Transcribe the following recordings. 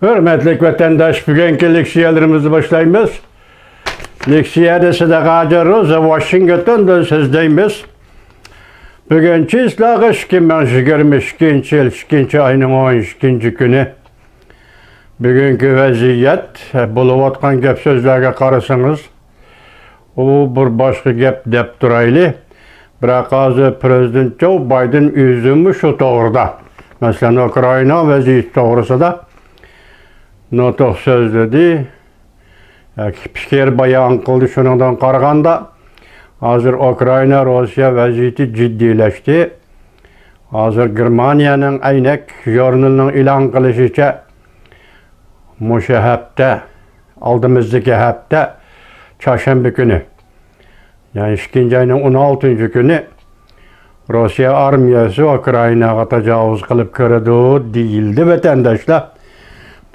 Hürmetlik vatandaş, bugünkü leksiyalarımızı başlayımız. Leksiyada Sadaqaca Roza Washington'dan sizdeyimiz. Bugünkü islahı 2022 yıl 2. ayının 12. günü. Bugünkü vaziyet, buluvatkan gep sözlerge qarasınız. O bir başka gep dep duraylı. Biroq hozir Prezident Joe Biden özümü şu to'g'rida. Masalan, Ukraina vaziyeti to'g'risida notoq so'zladi. Fikir bayon qildi. Shuningdan qaraganda hozir Ukraina Rossiya vaziyeti jiddiylashdi. Hozir Germaniyaning aynak jurnalining e'lon qilishicha mushu hafta, oldimizdagi hafta chorshanba kuni, yani 2. ayının 16. günü Rossiya armiyası Ukraynaga tajovuz qilib kirdi deyildi vatandaşlar.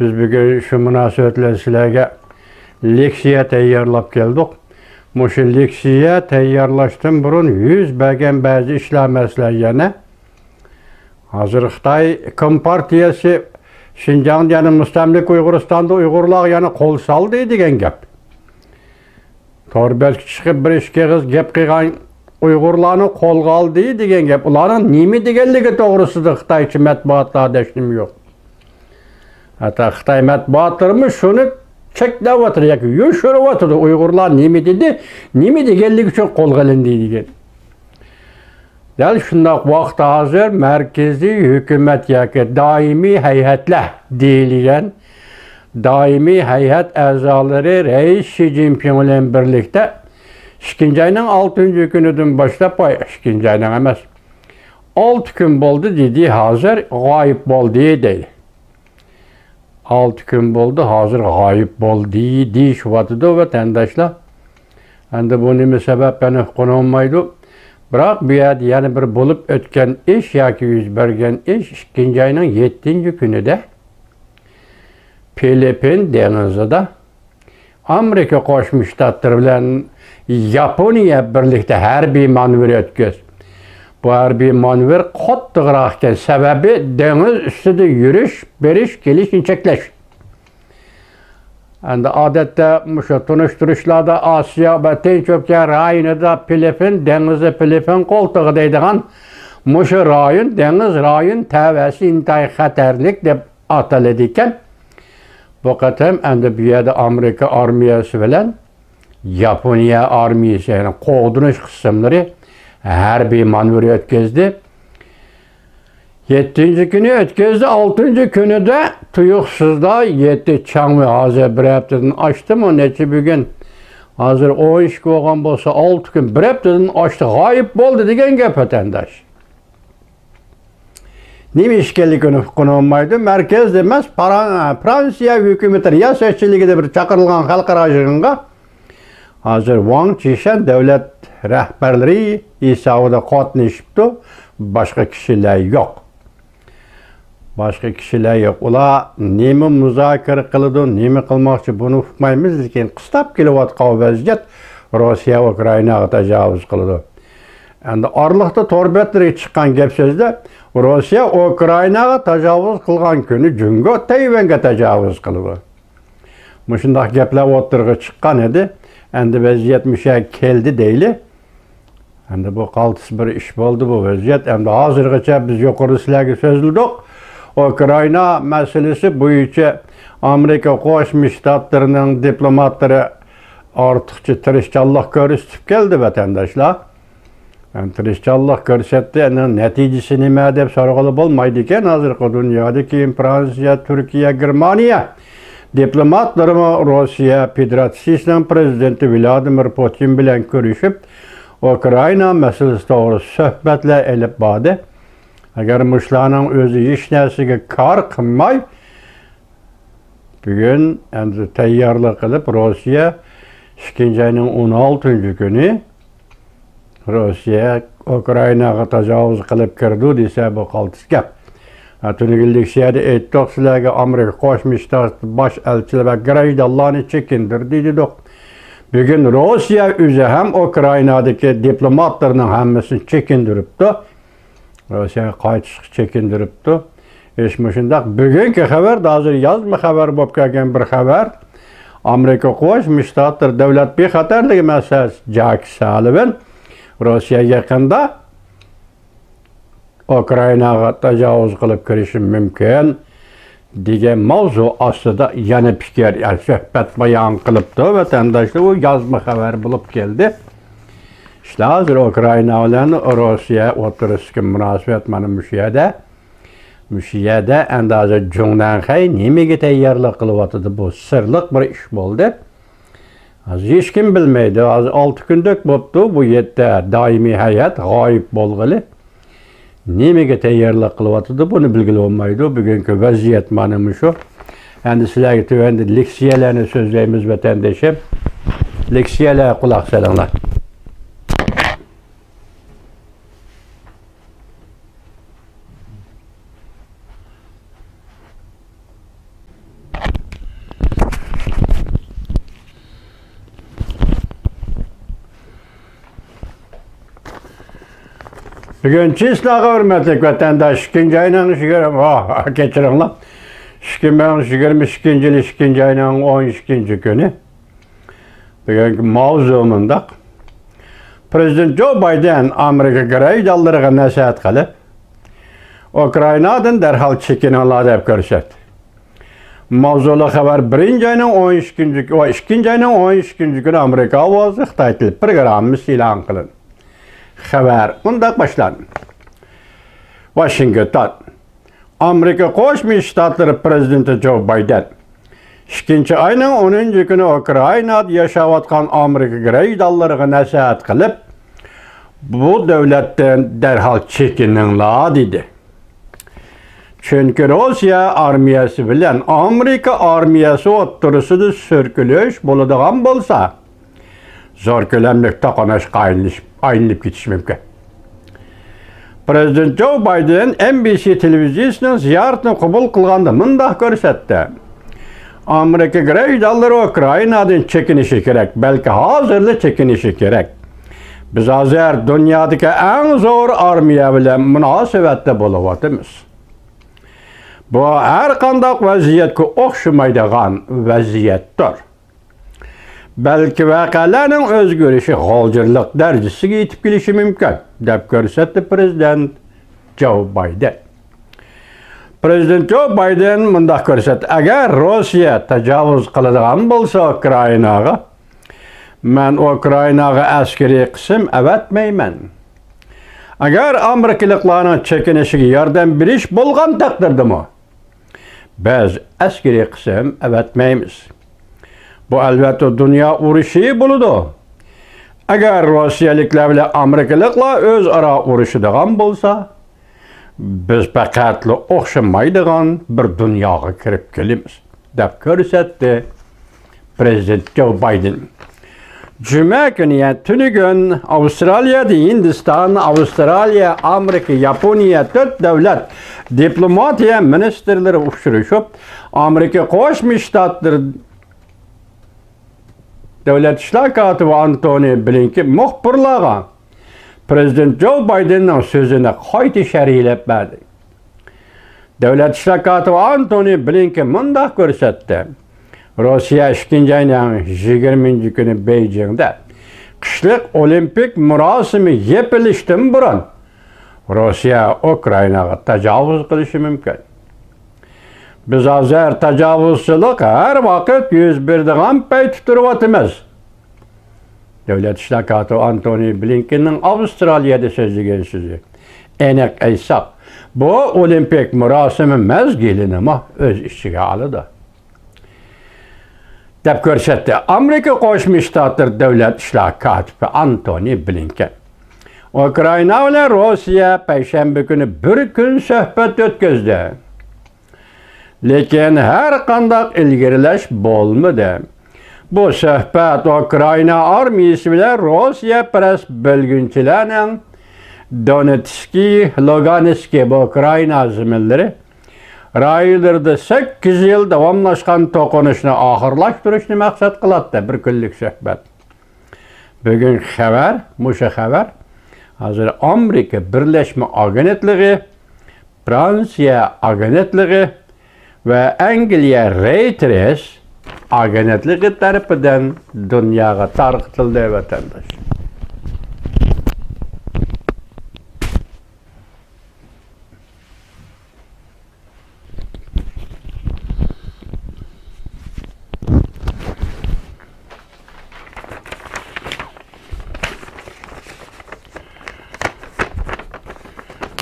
Biz bugün şu munosabatlar sizlarga leksiya tayyorlab keldik. Mushu leksiya tayyorlashdan burun yuz bergan ba'zi ishlar masala yana. Hozir Xitoy Kompartiyasi Şinjan yani mustamlik Uyg'uristonda Uyg'urlar yana qo'l soldi degan gap. Torbelki chiqib bir ishga gap qilgan Uyg'urlarni qo'lga oldi degan gap. Ularning nima deganligi to'g'risida Xitoycha matbuotlarda hech nima yo'q. Hatta Xitoy matbuotlari shuni cheklayotir yoki yo'shirayotir. Uyg'urlar nima dedi, nima deganligi uchun qo'lga olindi degan. Dal shundoq vaqtda hozir markaziy hukumat yoki doimiy hay'atlar deyilgan doimiy hay'at a'zolari Reis Xi Jinping bilan birlikda 2. ayının 6. günüdən başlap 2. ayının emas 6 gün oldu dedi, hazır g'oyib bo'ldi deydi. 6 gün oldu, hazır g'oyib bo'ldi deyishyapti vatandaşlar. Endi bu nima sabab beni uqunolmaydi. Biroq bu yerda yana bir bo'lib o'tgan ish yoki yuz bergan ish 2. ayının 7. günüdə Filipin dengizida Amerika Qo'shma Shtatlari bilan Yaponiya birlikda harbiy manevr o'tkazdi. Bu harbiy manevr qattiqroq ekan, sababi dengiz ustida yurish, berish, kelishni cheklash. Endi odatda shu tunishtirishlarda Osiyo va Tinch okean rayonida Filipin dengizi, Filipin qo'ltig'i deydigan shu rayon, dengiz rayon tavasi intayin xatarlik deb ataladi ekan. Bu qatam endi bu yerda Amerika armiyasi bilan Yaponiya armiyasi, yani qo'g'dirish qismlari harbiy manevr o'tkazdi. 7. günü o'tkazdi. 6. günüdə tuyuqsizda 7 changmi hozir bir haftadan açdım. O neçə bugün hozir 12 bo'lgan bo'lsa 6 gün bir haftadan açtı. G'oyib bo'ldi degan gap vatandaş. Nima ishkalligini uqunolmaydi. Markazda emas, Fransiya hukumati riyosatchiligida bir chaqirilgan xalqaro yig'inga hozir Wang Qishan davlat rahbarlari hisobida qatnashibdi. Boshqa kishilar yo'q. Boshqa kishilar yo'q. Ular nima muzokara qiladi, nima qilmoqchi buni uqmaymiz, lekin qistab kelayotgan vaziyat Rossiya Ukrainaga tajovuz qiladi. Endi orliqda to'rbatlarga chiqqan gap so'zda Rossiya Ukrainaga tajovuz qilgan kuni Jungo Tayvanga tajovuz qildi. Mushundaq gaplar o'tirg'i chiqqan edi. Endi vaziyat musha keldi deyli. Endi bu qaltis bir ish bo'ldi bu vaziyat. Endi hozirgacha biz yuqori sizlarga so'zladik. Ukraina masalasi bo'yicha Amerika Qo'shma Shtatlarining diplomatlari ortiqcha tirishchanlik ko'rsatib keldi vatandaşlar. Yani tirishchanlik ko'rsatdi, natijasi nima deb so'rag'ili bo'lmaydi ekan. Hozirgi dunyodagi Fransiya, Turkiya, Germaniya diplomatlari Rossiya Federatsiyasining prezidenti Vladimir Putin bilan ko'rishib, Ukraina masalasi to'g'risida suhbatlar olib bordi. Agar mushlarning o'zi hech narsaga kor qilmay, bugun endi tayyorlik qilib Rossiya 2. ayının 16. günü Rossiya Ukrainaga tajovuz qilib kirdi desa bu qaltis gap. Tungi leksiyada aytdik sizlarga Amerika Qo'shma Shtatlar bosh elchisi va Graydalarni chekindirdi dedik. Bugün Rossiya o'zi ham Ukrainadagi diplomatlarning hammasini chekindiribdi. Rossiya qaytishga chekindiribdi. Eşmişindaq bugünkü xabar da hazır yazma xabar bo'lib kelgan bir xabar. Amerika Qo'shma Shtatlar davlat bexatarligi masalasi Jack Sullivan Rossiya yaqinda Ukrainaga tajovuz qilib kirishi mumkin degan mavzu ostida yana fikr, suhbat bayon qilibdi. Vatandoshlar u yozma xabar bo'lib keldi. İşte hazır Ukrayna bilan Rossiya o'rtasidagi munosabat mana shu yerda endi hozir jungdan hay nimaga tayyorlik qilyapti, bu sirliq bir ish bo'ldi. Hozir hech kim bilmaydi. Hozir 6 kunlik bo'libdi bu yerda doimiy hay'at g'oyib bo'lg'ili. Nimaga tayyorlik qilyapti, buni bilgili olmaydi. Bugungi vaziyat mana shu. Endi sizlarga tuvanda leksiyalarni so'zlaymiz vatandoshim. Leksiyalar quloq solinglar. Bugün sizlarga hurmatli vatandosh, 2 ayning 22 yil 2 ayning 12 kuni. Bugungi mavzumunda Prezident Joe Biden Amerika rayidallariga nasihat qilib, Ukrainadan darhol chekininglar deb ko'rsatdi. Mavzuli xabar 1 ayning 12 va 2 ayning 12 kuni Amerika ovozi Xitoy til programmasi e'lon qilindi. Xabar bunday başlandı. Washington, Amerika Qo'shma Shtatlari Prezidenti Joe Biden 2 ayning 10 kuni Ukrainada yashayotgan Amerika rayidallariga nasihat qilib, bu davlatdan darhol chekininglar dedi. Chunki Rossiya armiyasi bilan Amerika armiyasi o'rtasida sirkilish bo'ladigan bo'lsa, zo'r ko'lamli to'qnash aylanib ketishi mumkin. Prezident Joe Biden NBC televiziyasining ziyoratini qabul qilganda bunday ko'rsatdi. Amerika rayidallari Ukrainadan chekinishi kerak, balki hozirda chekinishi kerak. Biz hozir dunyodagi eng zo'r armiya bilan munosabatda bo'lyapmiz. Bu har qanday vaziyatga o'xshamaydigan vaziyatdir. Belki vakalarning o'zgarishi g'oldirlik darajasiga yetib kelishi mumkin, deb ko'rsatdi Prezident Joe Biden. Prezident Joe Biden bunday ko'rsatdi: agar Rossiya tajovuz qiladigan bo'lsa Ukrainaga, men Ukrainaga askariy qism avatmayman. Agar Amerikaliklarning chekinishiga yordam berish bo'lgan taqdirdami, biz askariy qism avatmaymiz. Bu albatta dünya urushi bo'ladi. Agar Rossiyaliklar bilan Amerikaliklar o'zaro urushadigan bo'lsa, biz faqat o'xshamaydigan bir dunyoga kirib kelamiz, deb ko'rsatdi Prezident Joe Biden. Cuma kuni tunugun Avustraliyada Hindiston, Avstraliya, Amerika, Yaponiya 4 davlat diplomatiya ministrlari uchrashib, Amerika Qo'shma Shtatlari Davlat ishlar kotibi Antony Blinken muxbirlarga Prezident Joe Bidenning so'zini qayta sharhlab berdi. Davlat ishlar kotibi Antony Blinken bunday ko'rsatdi: Rossiya 2 ayning 20 kuni Beijingda qishliq olimpik murosimi yepilishdan burun Rossiya Ukrainaga tajovuz qilishi mumkin. Biz hozir tajovuzchilik har vaqt yuz beradigan payt turibmiz. Davlat ishlar kotibi Antony Blinkenning Avstraliyada so'zlagan so'zi. Aniq aytsaq, bu olimpik murosimi mezgilini o'z ichiga oladi, deb ko'rsatdi Amerika Qo'shma Shtatlari Davlat ishlar kotibi Antony Blinken. Ukraina bilan Rossiya payshanba kuni bir kun suhbat o'tkazdi. Lekin har qanday ilgarilash bo'lmadi. Bu suhbat Ukraina armiyasi bilan Rossiya parast bo'lgunchilarning Donetsk, Lugansk bu Ukraina ziminlari rayonlarda 8 yil davomlashgan to'qinishni oxirlashtirishni maqsad qiladi. Bir kunlik suhbat. Bugun xabar, musha xabar hozir Amerika Birlashma Agentligi Fransiya agentliği ve Angliya Reuters agentliği tarafından dünyaya tarqıtıldı vatandaş.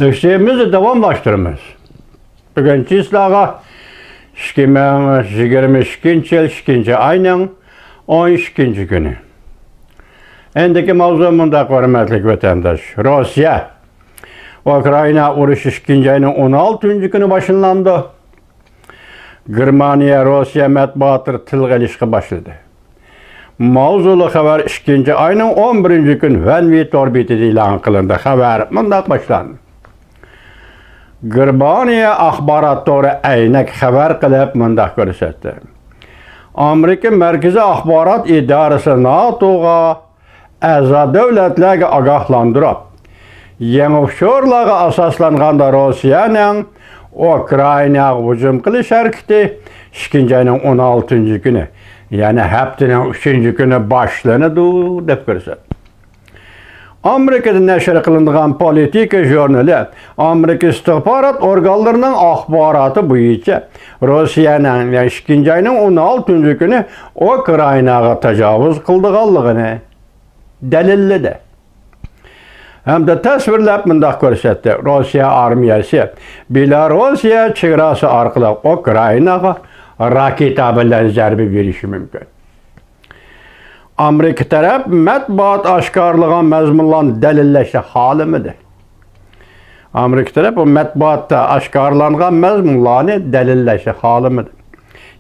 Nöşteyimizi devamlaştırımız. Bugün çizlağa 2022 yıl 2. ayının 12. günü. Endiki mavzumunda hürmetli vatandaş. Rusya, Ukrayna uruş 2. ayının 16. günü başlandı. Germaniya, Rusya matbuatı tilga ilişki başladı. Mavzulu haber 2. ayının 11. gün Venvi torbiti ilan kılındı. Haber bundan başlandı. Germaniya axbaratları aynak xabar qilib mundaq ko'rsatdi. Amerika Markaziy axborot idorasi NATOga a'zo davlatlarga ogohlantirib, yangi ushurlarga asoslanganda Rossiyaning Ukrainaga hujum qilish harakati 2. ayning 16. kuni, ya'ni haftaning 3. kuni boshlanadi deb ko'rsatdi. Amerika'da nəşr qılınğan politika jurnali Amerika istihbarat organlarının axbaratı boyunca Rusiyanın 2. ayının 16. günü Ukraynaga təcavüz qıldığanlığını dəlillədi. Hem de təsvirləb mündaq göstərdi. Rusiya armiyası Belorusiya çevrəsi arqılı Ukraynaga raketa bilan zərbə verişi mümkün. Amerika taraf matbuot aşkarlığa məzmunlan dəlilləşə halimidir. Amerika taraf o matbuotda aşkarlanğan məzmunlarını dəlilləşə halimidir.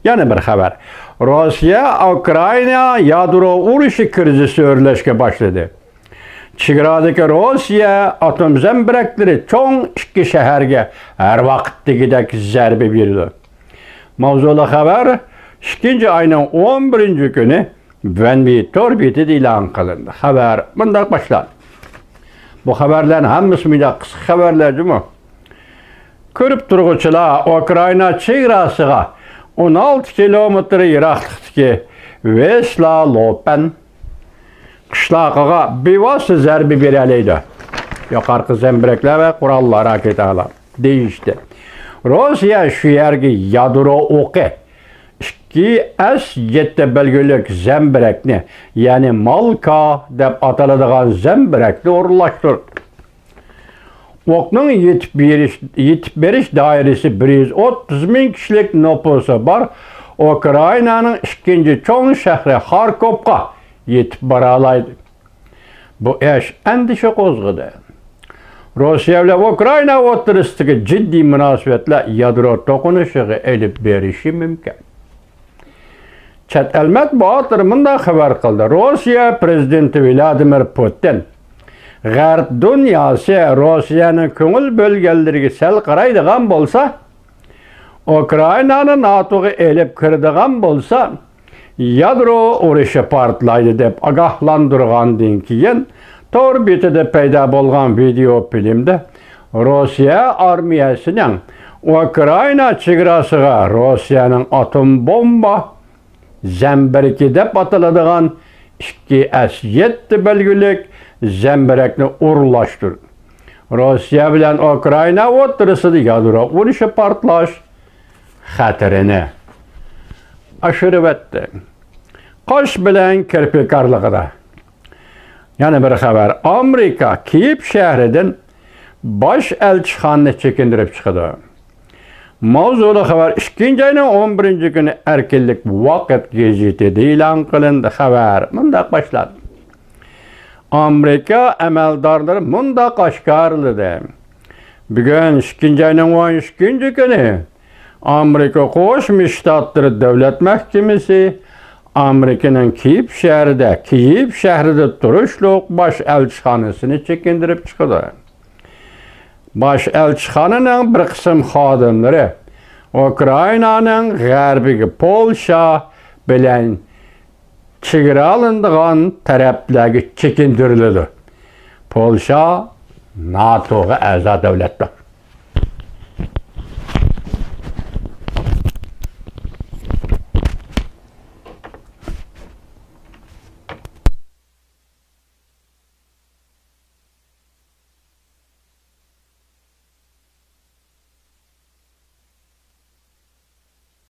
Yani bir haber. Rusya, Ukrayna yadro uruşu krizisi örləşkə başladı. Çiğradaki Rusya atom zəmbirəkləri çoğun 2 şəhərgə hər vaxtdagidək zərbə verdi. Mavzulu haber 2. ayının 11. günü Venvi torbiti ilan kılındı. Haber bundan başladı. Bu haberlerin hemisi kısa haberler değil mi? Körüp durğuçular Ukrayna çevrəsiga 16 kilometre yiraklıktaki Vesla Lopen qışlağıga bevasitə zərbi verəliydi. Yukarı zəmbirəklər və qurallar raketalar değişti. Rusya şu yergi yadro oqi S-7 belgülük zəmbirəkni, yani Malka deb ataladığan zəmbirəkni orlaştırdı. Oknun yetib beriş dairesi 130.000 kişilik nüfusu var. Ukrayna'nın 2. çoğun şəhri Kharkov'a yetib baralaydı. Bu eş endişe qozğudu. Rusya ile Ukrayna o'rtasidagi ciddi münasibetle yadro toqunuşuğu elib berişi mümkün. Chet el matbuotları bundan xabar qildi. Rusya prezidenti Vladimir Putin G'arb dunyosi Rossiyaning ko'ngil bo'lganlariga sal qaraydigan bo'lsa, Ukraynani NATOga elib kiradigan bo'lsa, yadro urushi portlaydi deb ogohlantirgandan keyin tor betida paydo bo'lgan video filmda Rossiya armiyasining Ukrayna chegarasiga Rossiyaning atom bomba zəmbiriki deb ataladigan 2 S-7 belgülük zəmbirəkni uğurlaştırdı. Rusya bilan Ukrayna o'rtasida yadro urushi portlash xatirini aşırıb etdi. Qosh bilan kirpikarligida. Yani bir xabar. Amerika Kiyev şəhridən baş elçixanını çekindirib çıxdı. Mavzulu xabar 2. ayının 11. günü erkinlik vaqt gazetede ilan qılındı. Xabar mundaq başladı. Amerika əməldarları mundaq aşkarlıdı. Bugün 2. ayının 13. günü Amerika Qoşmuş Ştatları Devlet Məhkəməsi Amerika'nın Kiyev şəhərində turuşluq baş elçixanasını çekindirib çıxdı. Baş elçixananın bir qism xadimləri Ukraynanın qərbigi Polşa bilan chegara alındıgan tərəflərə çekindirildi. Polşa NATO'ga a'zo davlatdir.